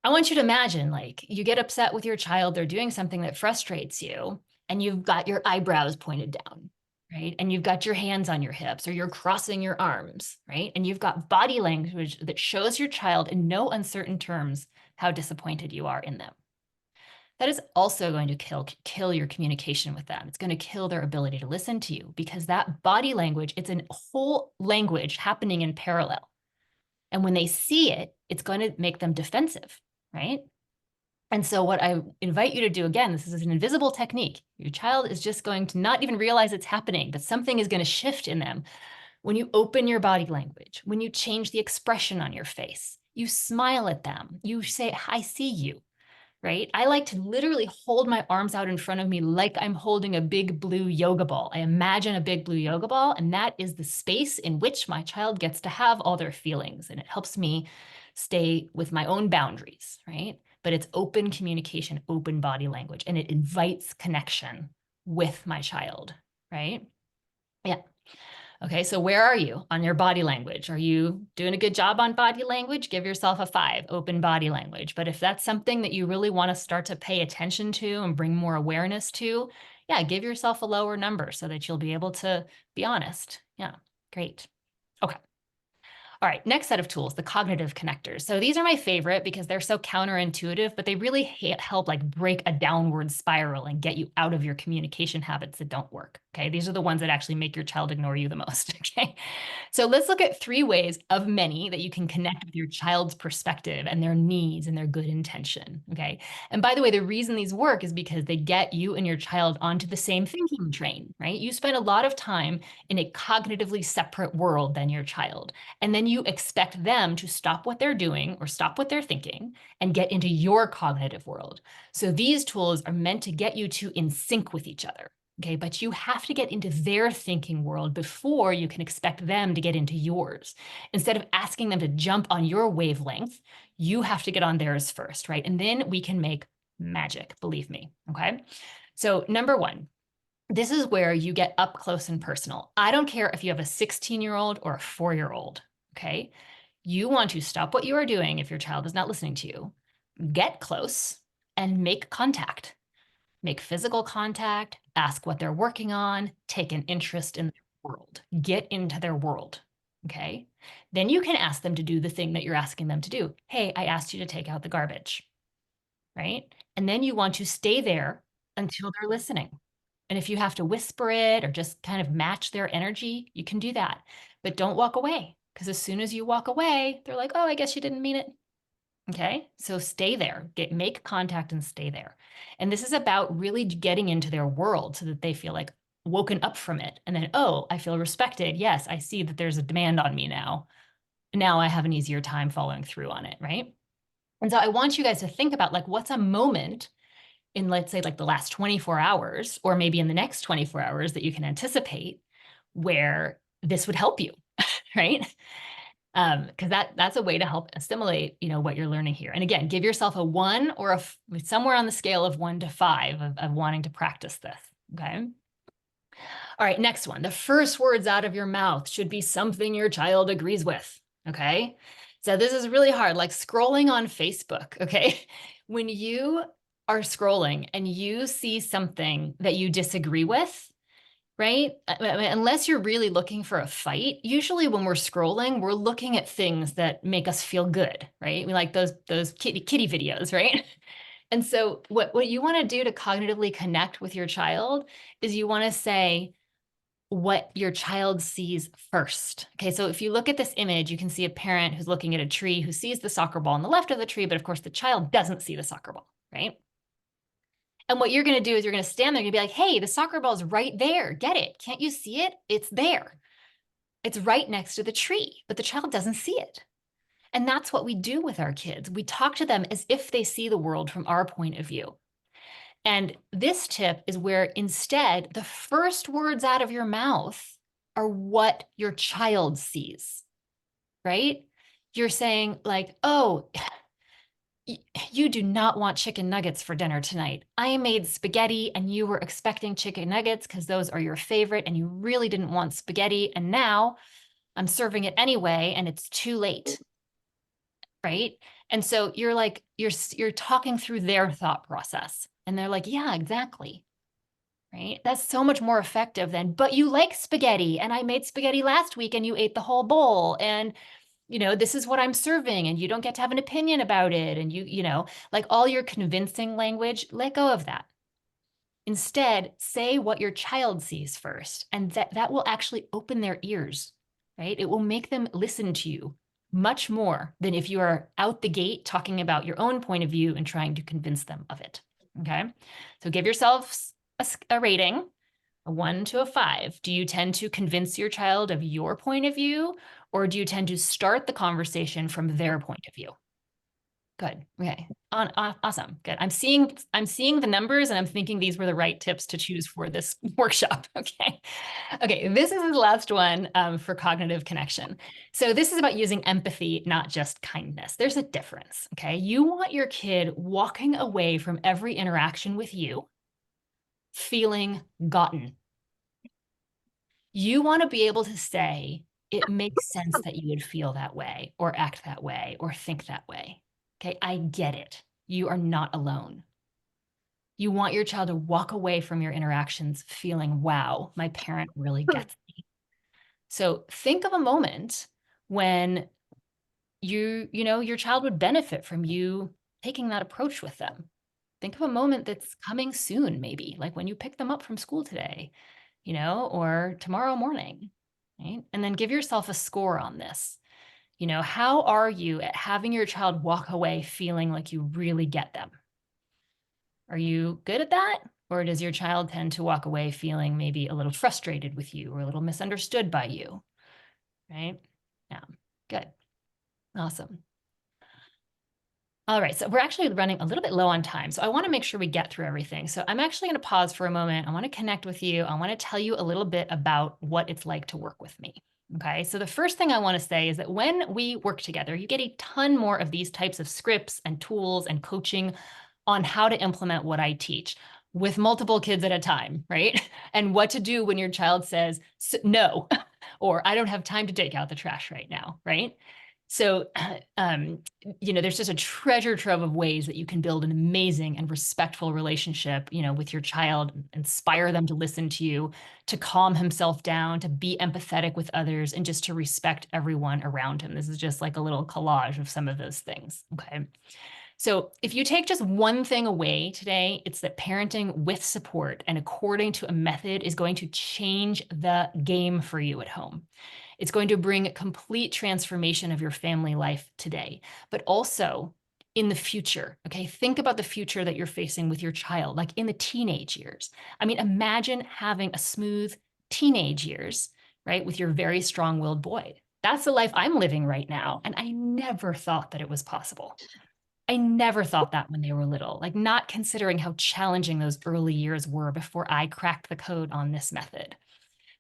I want you to imagine, like, you get upset with your child, they're doing something that frustrates you, and you've got your eyebrows pointed down, right? And you've got your hands on your hips, or you're crossing your arms, right? And you've got body language that shows your child in no uncertain terms how disappointed you are in them. That is also going to kill your communication with them. It's going to kill their ability to listen to you because that body language, it's a whole language happening in parallel. And when they see it, it's going to make them defensive, right? And so what I invite you to do, again, this is an invisible technique. Your child is just going to not even realize it's happening, but something is going to shift in them. When you open your body language, when you change the expression on your face, you smile at them, you say, I see you, right? I like to literally hold my arms out in front of me like I'm holding a big blue yoga ball. I imagine a big blue yoga ball, and that is the space in which my child gets to have all their feelings, and it helps me stay with my own boundaries, right? But it's open communication, open body language, and it invites connection with my child, right? Yeah. Okay, so where are you on your body language? Are you doing a good job on body language? Give yourself a 5, open body language. But if that's something that you really want to start to pay attention to and bring more awareness to, yeah, give yourself a lower number so that you'll be able to be honest. Yeah, great. Okay. All right, next set of tools, the cognitive connectors. So these are my favorite because they're so counterintuitive, but they really help like break a downward spiral and get you out of your communication habits that don't work. Okay, these are the ones that actually make your child ignore you the most. Okay, so let's look at 3 ways of many that you can connect with your child's perspective and their needs and their good intention. Okay, and by the way, the reason these work is because they get you and your child onto the same thinking train, right? You spend a lot of time in a cognitively separate world than your child. And then you expect them to stop what they're doing or stop what they're thinking and get into your cognitive world. So these tools are meant to get you to in sync with each other. Okay, but you have to get into their thinking world before you can expect them to get into yours. Instead of asking them to jump on your wavelength, you have to get on theirs first, right? And then we can make magic, believe me. Okay. So, number 1, this is where you get up close and personal. I don't care if you have a 16-year-old or a 4-year-old. Okay. You want to stop what you are doing if your child is not listening to you, get close and make contact. Make physical contact, ask what they're working on, take an interest in their world, get into their world. Okay. Then you can ask them to do the thing that you're asking them to do. Hey, I asked you to take out the garbage. Right. And then you want to stay there until they're listening. And if you have to whisper it or just kind of match their energy, you can do that. But don't walk away, because as soon as you walk away, they're like, oh, I guess you didn't mean it. Okay, so stay there, make contact and stay there. And this is about really getting into their world so that they feel like woken up from it. And then, oh, I feel respected. Yes, I see that there's a demand on me now. Now I have an easier time following through on it, right? And so I want you guys to think about like, what's a moment in, let's say, like the last 24 hours, or maybe in the next 24 hours that you can anticipate where this would help you, right? Because that's a way to help assimilate, what you're learning here. And again, give yourself a 1 or somewhere on the scale of 1 to 5 of wanting to practice this. Okay. All right, next one. The first words out of your mouth should be something your child agrees with. Okay. So this is really hard, like scrolling on Facebook. Okay. When you are scrolling and you see something that you disagree with, right? Unless you're really looking for a fight, usually when we're scrolling, we're looking at things that make us feel good, right? We like those kitty videos, right? And so what you want to do to cognitively connect with your child is you want to say what your child sees first. Okay, so if you look at this image, you can see a parent who's looking at a tree who sees the soccer ball on the left of the tree, but of course the child doesn't see the soccer ball, right? And what you're going to do is you're going to stand there and be like, hey, the soccer ball is right there. Get it? Can't you see it? It's there. It's right next to the tree, but the child doesn't see it. And that's what we do with our kids. We talk to them as if they see the world from our point of view. And this tip is where instead the first words out of your mouth are what your child sees, right? You're saying like, oh, you do not want chicken nuggets for dinner tonight. I made spaghetti and you were expecting chicken nuggets because those are your favorite and you really didn't want spaghetti. And now I'm serving it anyway and it's too late. Right? And so you're like, you're talking through their thought process and they're like, yeah, exactly. Right? That's so much more effective than, but you like spaghetti and I made spaghetti last week and you ate the whole bowl. And this is what I'm serving and you don't get to have an opinion about it. And like all your convincing language, let go of that. Instead, say what your child sees first, and that will actually open their ears, right? It will make them listen to you much more than if you are out the gate talking about your own point of view and trying to convince them of it, okay? So give yourselves a rating, a 1 to a 5. Do you tend to convince your child of your point of view, or do you tend to start the conversation from their point of view? Good. Okay. Awesome. Good. I'm seeing the numbers and I'm thinking these were the right tips to choose for this workshop. Okay. Okay. This is the last one for cognitive connection. So this is about using empathy, not just kindness. There's a difference. Okay. You want your kid walking away from every interaction with you feeling gotten. You want to be able to say, it makes sense that you would feel that way or act that way or think that way. Okay, I get it. You are not alone. You want your child to walk away from your interactions feeling, wow, my parent really gets me. So think of a moment when your child would benefit from you taking that approach with them. Think of a moment that's coming soon, maybe, like when you pick them up from school today, or tomorrow morning, right? And then give yourself a score on this. How are you at having your child walk away feeling like you really get them? Are you good at that? Or does your child tend to walk away feeling maybe a little frustrated with you or a little misunderstood by you? Right? Yeah, good. Awesome. All right, so we're actually running a little bit low on time. So I want to make sure we get through everything. So I'm actually going to pause for a moment. I want to connect with you. I want to tell you a little bit about what it's like to work with me. Okay, so the first thing I want to say is that when we work together, you get a ton more of these types of scripts and tools and coaching on how to implement what I teach with multiple kids at a time, right? And what to do when your child says no, or I don't have time to take out the trash right now, right? So, there's just a treasure trove of ways that you can build an amazing and respectful relationship, with your child, inspire them to listen to you, to calm himself down, to be empathetic with others, and just to respect everyone around him. This is just like a little collage of some of those things, okay? So if you take just one thing away today, it's that parenting with support and according to a method is going to change the game for you at home. It's going to bring complete transformation of your family life today, but also in the future. Okay, think about the future that you're facing with your child, like in the teenage years. I mean, imagine having a smooth teenage years, right, with your very strong-willed boy. That's the life I'm living right now, and I never thought that it was possible. I never thought that when they were little, like not considering how challenging those early years were before I cracked the code on this method.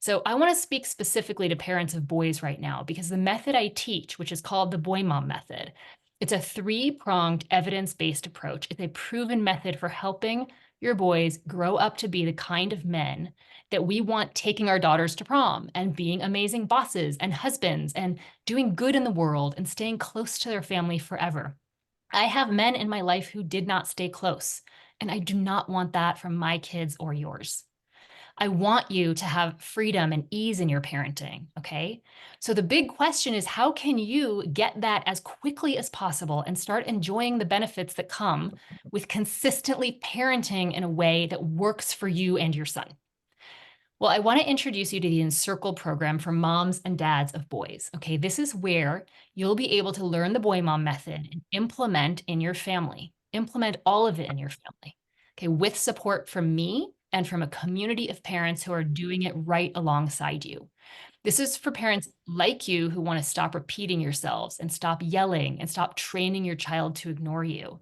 So I want to speak specifically to parents of boys right now because the method I teach, which is called the Boy Mom Method, it's a three-pronged evidence-based approach. It's a proven method for helping your boys grow up to be the kind of men that we want taking our daughters to prom and being amazing bosses and husbands and doing good in the world and staying close to their family forever. I have men in my life who did not stay close, and I do not want that from my kids or yours. I want you to have freedom and ease in your parenting, okay? So the big question is, how can you get that as quickly as possible and start enjoying the benefits that come with consistently parenting in a way that works for you and your son? Well, I want to introduce you to the Encircle program for moms and dads of boys. Okay, this is where you'll be able to learn the Boy Mom method and implement in your family. Implement all of it in your family. Okay, with support from me and from a community of parents who are doing it right alongside you. This is for parents like you who want to stop repeating yourselves and stop yelling and stop training your child to ignore you.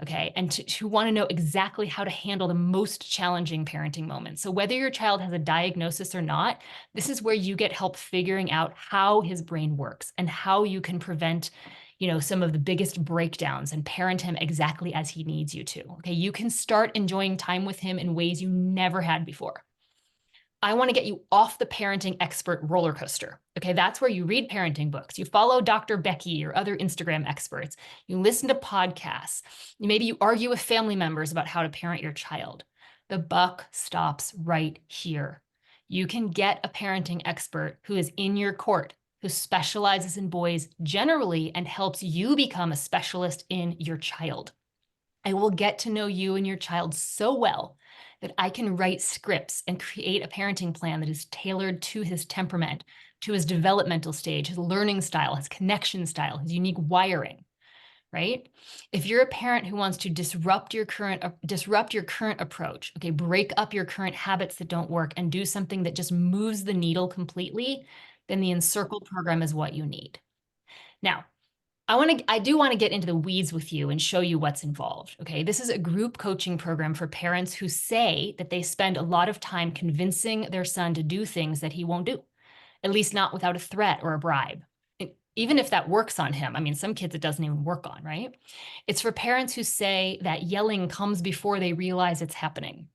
Okay, and to want to know exactly how to handle the most challenging parenting moments. So whether your child has a diagnosis or not, this is where you get help figuring out how his brain works and how you can prevent, some of the biggest breakdowns and parent him exactly as he needs you to. Okay, you can start enjoying time with him in ways you never had before. I want to get you off the parenting expert roller coaster. Okay, that's where you read parenting books, you follow Dr. Becky or other Instagram experts, you listen to podcasts, maybe you argue with family members about how to parent your child. The buck stops right here. You can get a parenting expert who is in your court, who specializes in boys generally and helps you become a specialist in your child. I will get to know you and your child so well that I can write scripts and create a parenting plan that is tailored to his temperament, to his developmental stage, his learning style, his connection style, his unique wiring, right? If you're a parent who wants to disrupt your current approach, okay, break up your current habits that don't work and do something that just moves the needle completely, then the Encircle program is what you need. Now, I do want to get into the weeds with you and show you what's involved. Okay, this is a group coaching program for parents who say that they spend a lot of time convincing their son to do things that he won't do, at least not without a threat or a bribe. Even if that works on him, I mean, some kids it doesn't even work on, right? It's for parents who say that yelling comes before they realize it's happening.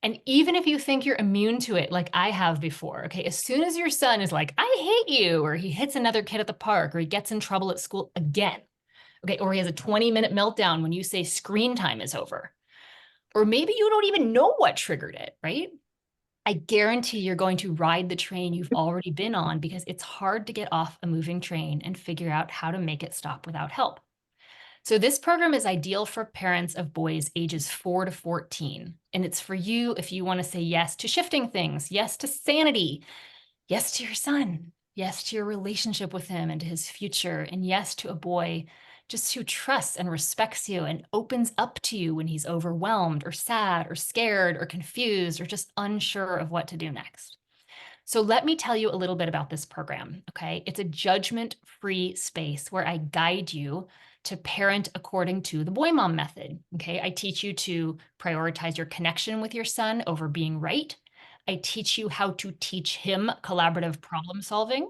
And even if you think you're immune to it, like I have before, okay, as soon as your son is like, I hate you, or he hits another kid at the park, or he gets in trouble at school again, okay, or he has a 20-minute meltdown when you say screen time is over, Or maybe you don't even know what triggered it, right? I guarantee you're going to ride the train you've already been on because it's hard to get off a moving train and figure out how to make it stop without help. So this program is ideal for parents of boys ages 4 to 14. And it's for you if you want to say yes to shifting things, yes to sanity, yes to your son, yes to your relationship with him and to his future, and yes to a boy just who trusts and respects you and opens up to you when he's overwhelmed or sad or scared or confused or just unsure of what to do next. So let me tell you a little bit about this program, okay? It's a judgment-free space where I guide you to parent according to the boy mom method, okay? I teach you to prioritize your connection with your son over being right. I teach you how to teach him collaborative problem solving.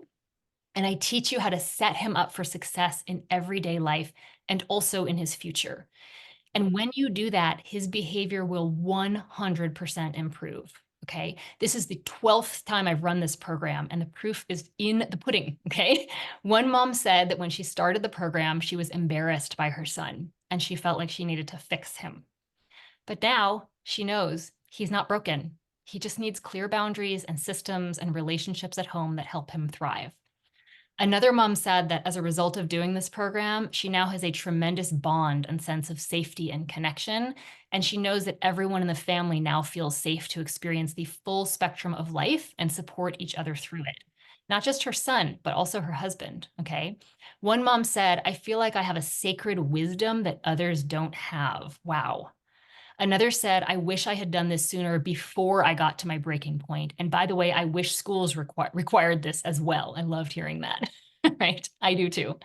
And I teach you how to set him up for success in everyday life and also in his future. And when you do that, his behavior will 100% improve. Okay. This is the 12th time I've run this program, and the proof is in the pudding. Okay. One mom said that when she started the program, she was embarrassed by her son and she felt like she needed to fix him. But now she knows he's not broken. He just needs clear boundaries and systems and relationships at home that help him thrive. Another mom said that as a result of doing this program, she now has a tremendous bond and sense of safety and connection. And she knows that everyone in the family now feels safe to experience the full spectrum of life and support each other through it. Not just her son, but also her husband. Okay. One mom said, I feel like I have a sacred wisdom that others don't have. Wow. Another said, I wish I had done this sooner before I got to my breaking point. And by the way, I wish schools required this as well. I loved hearing that, right? I do too.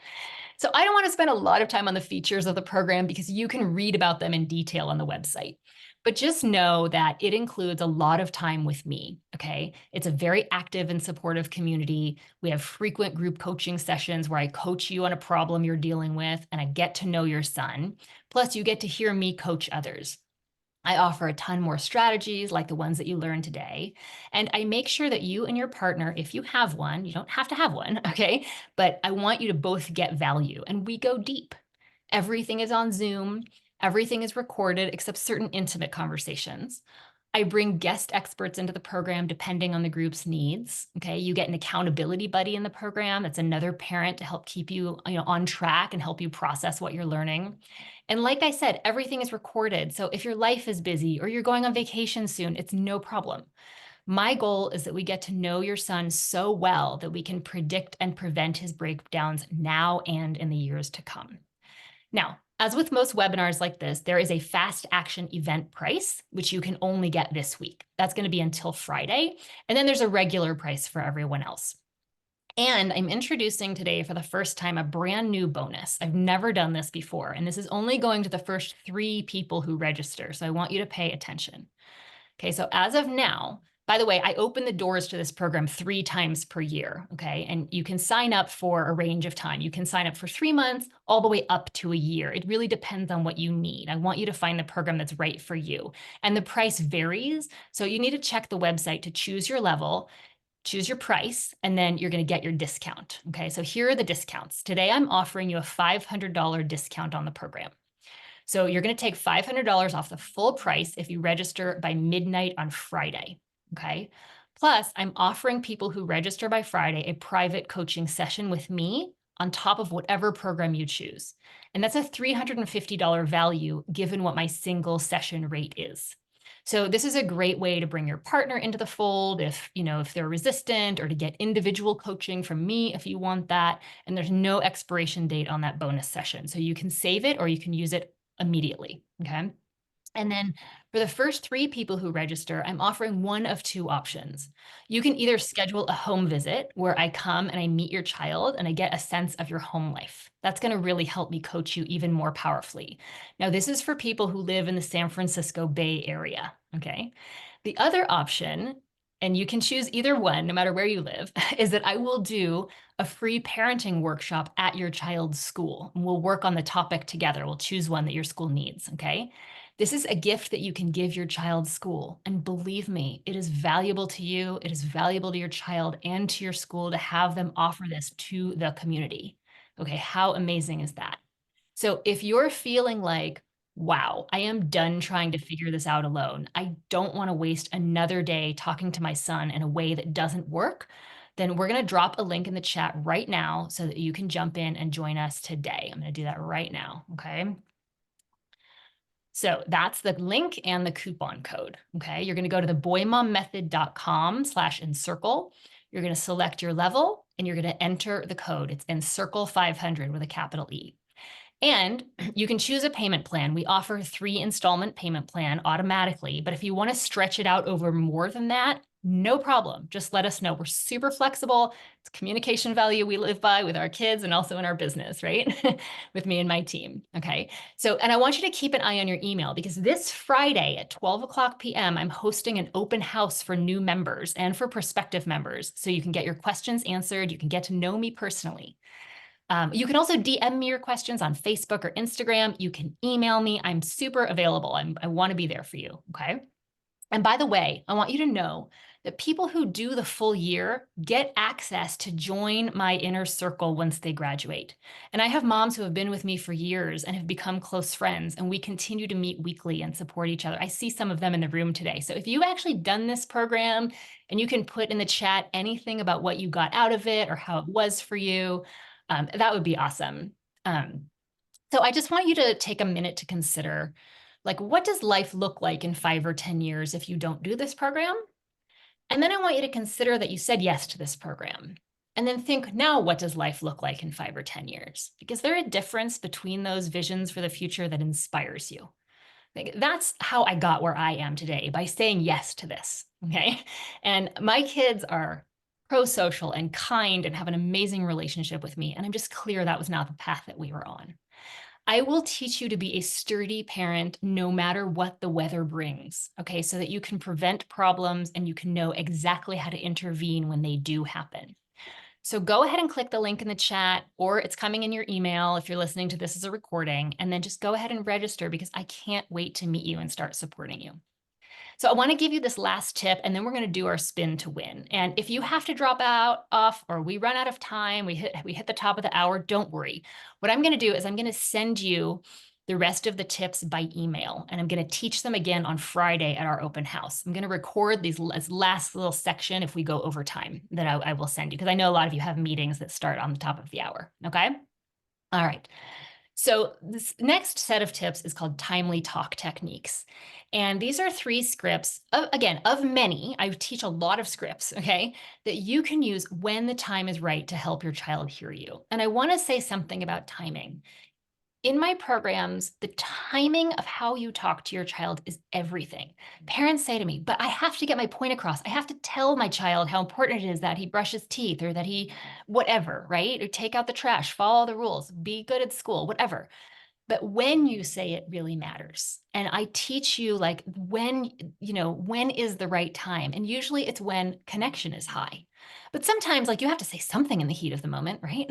So I don't want to spend a lot of time on the features of the program because you can read about them in detail on the website. But just know that it includes a lot of time with me, okay? It's a very active and supportive community. We have frequent group coaching sessions where I coach you on a problem you're dealing with, and I get to know your son. Plus, you get to hear me coach others. I offer a ton more strategies like the ones that you learned today. And I make sure that you and your partner, if you have one, you don't have to have one, okay? But I want you to both get value, and we go deep. Everything is on Zoom. Everything is recorded except certain intimate conversations. I bring guest experts into the program depending on the group's needs. Okay, you get an accountability buddy in the program. That's another parent to help keep you, on track and help you process what you're learning. And like I said, everything is recorded. So if your life is busy or you're going on vacation soon, it's no problem. My goal is that we get to know your son so well that we can predict and prevent his breakdowns now and in the years to come. Now, as with most webinars like this, there is a fast action event price, which you can only get this week. That's going to be until Friday. And then there's a regular price for everyone else. And I'm introducing today for the first time a brand new bonus. I've never done this before, and this is only going to the first 3 people who register. So I want you to pay attention. Okay, so as of now, by the way, I open the doors to this program 3 times per year, okay? And you can sign up for a range of time. You can sign up for 3 months all the way up to a year. It really depends on what you need. I want you to find the program that's right for you. And the price varies, so you need to check the website to choose your level, choose your price, and then you're going to get your discount, okay? So here are the discounts. Today, I'm offering you a $500 discount on the program. So you're going to take $500 off the full price if you register by midnight on Friday, okay? Plus, I'm offering people who register by Friday a private coaching session with me on top of whatever program you choose. And that's a $350 value given what my single session rate is. So this is a great way to bring your partner into the fold if they're resistant, or to get individual coaching from me if you want that. And there's no expiration date on that bonus session. So you can save it or you can use it immediately, okay? And then for the first 3 people who register, I'm offering one of 2 options. You can either schedule a home visit where I come and I meet your child and I get a sense of your home life. That's going to really help me coach you even more powerfully. Now, this is for people who live in the San Francisco Bay Area, okay? The other option, and you can choose either one, no matter where you live, is that I will do a free parenting workshop at your child's school. And we'll work on the topic together. We'll choose one that your school needs, okay? This is a gift that you can give your child's school. And believe me, it is valuable to you. It is valuable to your child and to your school to have them offer this to the community. Okay, how amazing is that? So if you're feeling like, wow, I am done trying to figure this out alone. I don't want to waste another day talking to my son in a way that doesn't work, then we're going to drop a link in the chat right now so that you can jump in and join us today. I'm going to do that right now. Okay. So that's the link and the coupon code. Okay. You're going to go to the boymommethod.com/encircle. You're going to select your level and you're going to enter the code. It's encircle 500 with a capital E. And you can choose a payment plan. We offer a 3 installment payment plan automatically, but if you want to stretch it out over more than that, no problem. Just let us know. We're super flexible. It's communication value we live by with our kids and also in our business, right? With me and my team. Okay. So, and I want you to keep an eye on your email because this Friday at 12 p.m., I'm hosting an open house for new members and for prospective members. So you can get your questions answered. You can get to know me personally. You can also DM me your questions on Facebook or Instagram. You can email me. I'm super available. I want to be there for you. Okay. And by the way, I want you to know that people who do the full year get access to join my inner circle once they graduate. And I have moms who have been with me for years and have become close friends, and we continue to meet weekly and support each other. I see some of them in the room today. So if you've actually done this program and you can put in the chat anything about what you got out of it or how it was for you, that would be awesome. So I just want you to take a minute to consider, like, what does life look like in 5 or 10 years if you don't do this program? And then I want you to consider that you said yes to this program. And then think, now what does life look like in 5 or 10 years? Because there's a difference between those visions for the future that inspires you. Like, that's how I got where I am today, by saying yes to this, okay? And my kids are pro-social and kind and have an amazing relationship with me. And I'm just clear that was not the path that we were on. I will teach you to be a sturdy parent no matter what the weather brings, okay? So that you can prevent problems and you can know exactly how to intervene when they do happen. So go ahead and click the link in the chat, or it's coming in your email if you're listening to this as a recording, and then just go ahead and register because I can't wait to meet you and start supporting you. So I want to give you this last tip, and then we're going to do our spin to win. And if you have to drop off, or we run out of time, we hit the top of the hour, don't worry. What I'm going to do is I'm going to send you the rest of the tips by email, and I'm going to teach them again on Friday at our open house. I'm going to record these last little section if we go over time that I will send you, because I know a lot of you have meetings that start on the top of the hour. Okay. All right. So this next set of tips is called Timely Talk Techniques. And these are 3 scripts, again, of many. I teach a lot of scripts, okay, that you can use when the time is right to help your child hear you. And I want to say something about timing. In my programs, the timing of how you talk to your child is everything. Parents say to me, but I have to get my point across. I have to tell my child how important it is that he brush his teeth or that he whatever, right? Or take out the trash, follow the rules, be good at school, whatever. But when you say it really matters. And I teach you, like, when is the right time? And usually it's when connection is high. But sometimes, like, you have to say something in the heat of the moment, right?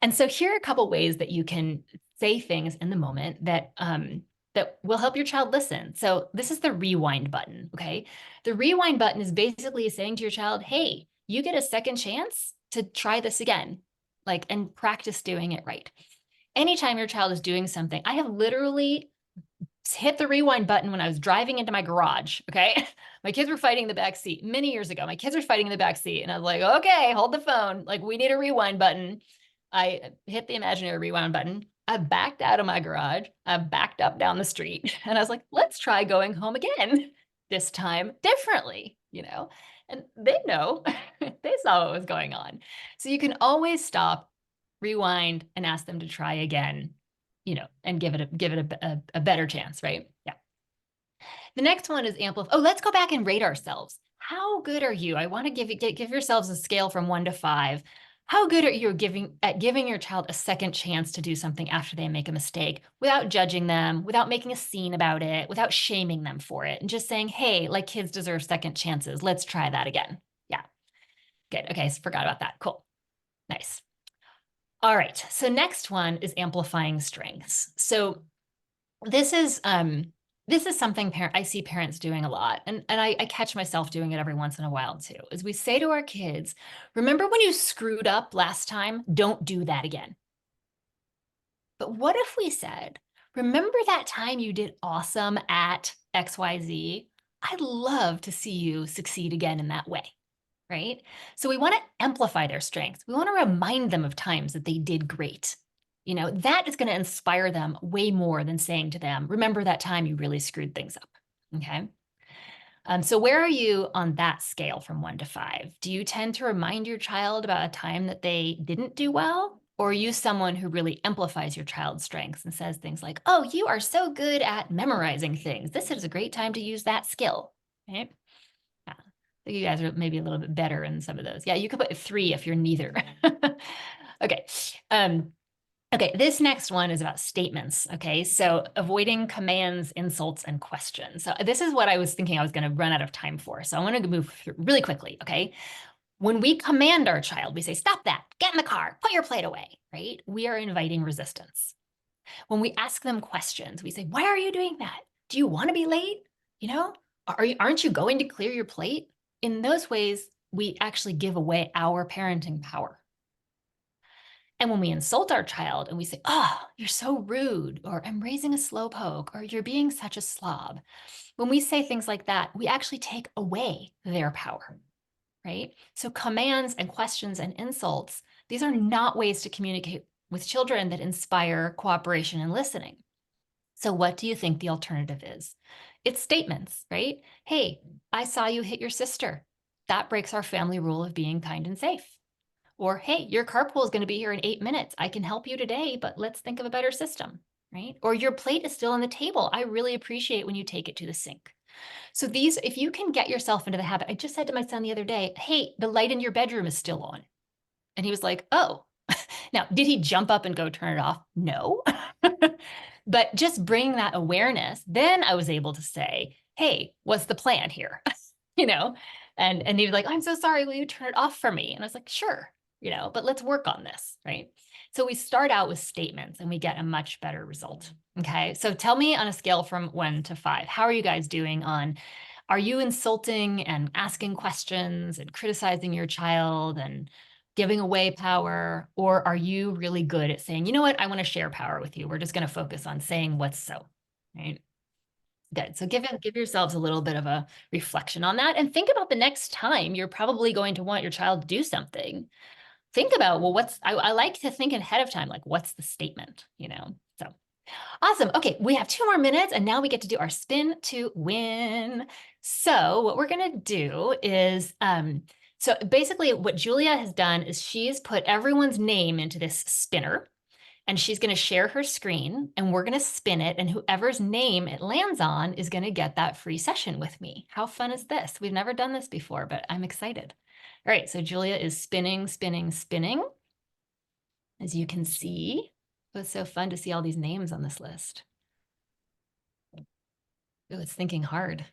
And so here are a couple ways that you can say things in the moment that will help your child listen. So this is the rewind button, okay? The rewind button is basically saying to your child, hey, you get a second chance to try this again, like, and practice doing it right. Anytime your child is doing something, I have literally hit the rewind button when I was driving into my garage, okay? My kids were fighting in the back seat many years ago. My kids were fighting in the back seat and I was like, okay, hold the phone. Like, we need a rewind button. I hit the imaginary rewind button. I backed out of my garage. I backed up down the street and I was like, let's try going home again, this time differently, and they know, they saw what was going on. So you can always stop, rewind, and ask them to try again, and give it a better chance, right? Yeah. The next one is amplify. Oh, let's go back and rate ourselves. How good are you? I want to give yourselves a scale from 1 to 5. How good are you at giving your child a second chance to do something after they make a mistake without judging them, without making a scene about it, without shaming them for it, and just saying, hey, like, kids deserve second chances. Let's try that again. Yeah. Good. Okay. So forgot about that. Cool. Nice. All right. So next one is amplifying strengths. So this is something I see parents doing a lot, and I catch myself doing it every once in a while too, is we say to our kids, remember when you screwed up last time? Don't do that again. But what if we said, remember that time you did awesome at XYZ? I'd love to see you succeed again in that way, right? So we want to amplify their strengths. We want to remind them of times that they did great. You know, that is going to inspire them way more than saying to them, remember that time you really screwed things up, okay? So where are you on that scale from 1 to 5? Do you tend to remind your child about a time that they didn't do well? Or are you someone who really amplifies your child's strengths and says things like, oh, you are so good at memorizing things. This is a great time to use that skill, right? Yeah. I think you guys are maybe a little bit better in some of those. Yeah, you could put 3 if you're neither. Okay. Okay, this next one is about statements. Okay, so avoiding commands, insults, and questions. So this is what I was thinking I was going to run out of time for. So I want to move through really quickly. Okay, when we command our child, we say, stop that, get in the car, put your plate away, right? We are inviting resistance. When we ask them questions, we say, why are you doing that? Do you want to be late? You know, aren't you going to clear your plate? In those ways, we actually give away our parenting power. And when we insult our child and we say, oh, you're so rude, or I'm raising a slowpoke, or you're being such a slob, when we say things like that, we actually take away their power, right? So commands and questions and insults, these are not ways to communicate with children that inspire cooperation and listening. So what do you think the alternative is? It's statements, right? Hey, I saw you hit your sister. That breaks our family rule of being kind and safe. Or, hey, your carpool is going to be here in 8 minutes. I can help you today, but let's think of a better system, right? Or your plate is still on the table. I really appreciate when you take it to the sink. So these, if you can get yourself into the habit, I just said to my son the other day, hey, the light in your bedroom is still on. And he was like, oh. Now, did he jump up and go turn it off? No. But just bring that awareness, then I was able to say, hey, what's the plan here? You know, and he was like, I'm so sorry, will you turn it off for me? And I was like, sure. You know, but let's work on this, right? So we start out with statements and we get a much better result. Okay, so tell me on a scale from 1 to 5, how are you guys doing on, are you insulting and asking questions and criticizing your child and giving away power? Or are you really good at saying, you know what, I want to share power with you. We're just going to focus on saying what's so, right? Good. So give yourselves a little bit of a reflection on that and think about the next time you're probably going to want your child to do something. Think about, well, I like to think ahead of time, like what's the statement, you know? So awesome. Okay, we have 2 more minutes and now we get to do our spin to win. So what we're gonna do is, so basically what Julia has done is she's put everyone's name into this spinner and she's gonna share her screen and we're gonna spin it and whoever's name it lands on is gonna get that free session with me. How fun is this? We've never done this before, but I'm excited. All right, so Julia is spinning, spinning, spinning. As you can see, it was so fun to see all these names on this list. Oh, it's thinking hard.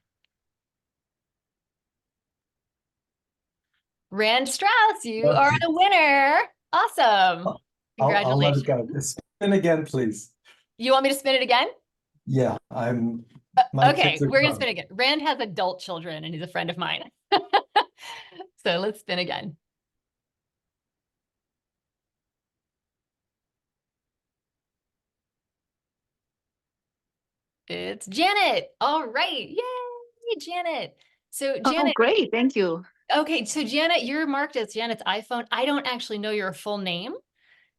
Rand Strauss, you are the winner. Awesome. I'll let Congratulations. it go. Spin again, please. You want me to spin it again? Yeah, my Okay, kids are we're gonna grown. spin again. Rand has adult children and he's a friend of mine. So let's spin again. It's Janet. All right. Yay, Janet. So Oh, Janet, great. Thank you. okay, so Janet, you're marked as Janet's iPhone. I don't actually know your full name.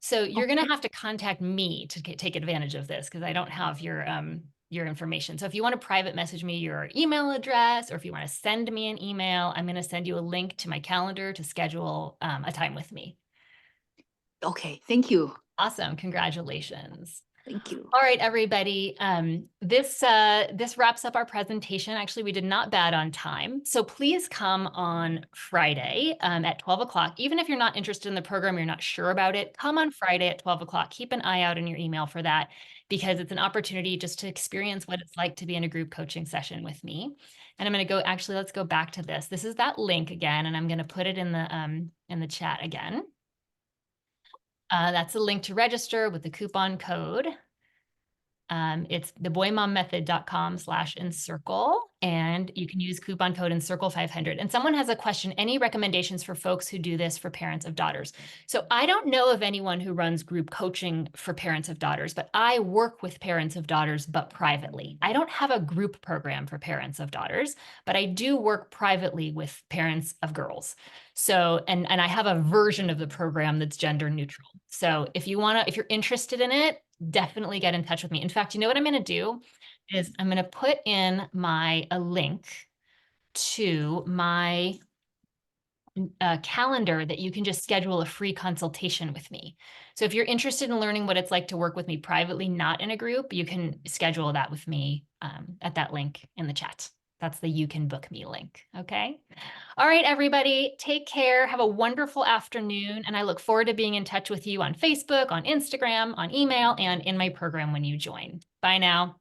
So you're going to have to contact me to take advantage of this because I don't have your information. So if you want to private message me your email address or if you want to send me an email, I'm going to send you a link to my calendar to schedule a time with me. Okay. Thank you. Awesome. Congratulations. Thank you. All right, everybody. This wraps up our presentation. Actually, we did not bad on time. So please come on Friday at 12 o'clock. Even if you're not interested in the program, you're not sure about it, come on Friday at 12 o'clock. Keep an eye out in your email for that because it's an opportunity just to experience what it's like to be in a group coaching session with me. And I'm going to go, actually, let's go back to this. This is that link again, and I'm going to put it in the chat again. That's a link to register with the coupon code. It's theboymommethod.com/encircle, and you can use coupon code ENCIRCLE500. And someone has a question, any recommendations for folks who do this for parents of daughters? So I don't know of anyone who runs group coaching for parents of daughters, but I work with parents of daughters, but privately. I don't have a group program for parents of daughters, but I do work privately with parents of girls. So, and I have a version of the program that's gender neutral. So if you're interested in it, definitely get in touch with me. In fact, you know what I'm going to do is I'm going to put in a link to my calendar that you can just schedule a free consultation with me. So if you're interested in learning what it's like to work with me privately, not in a group, you can schedule that with me at that link in the chat. That's the You Can Book Me link. Okay. All right, everybody, take care. Have a wonderful afternoon. And I look forward to being in touch with you on Facebook, on Instagram, on email, and in my program when you join. Bye now.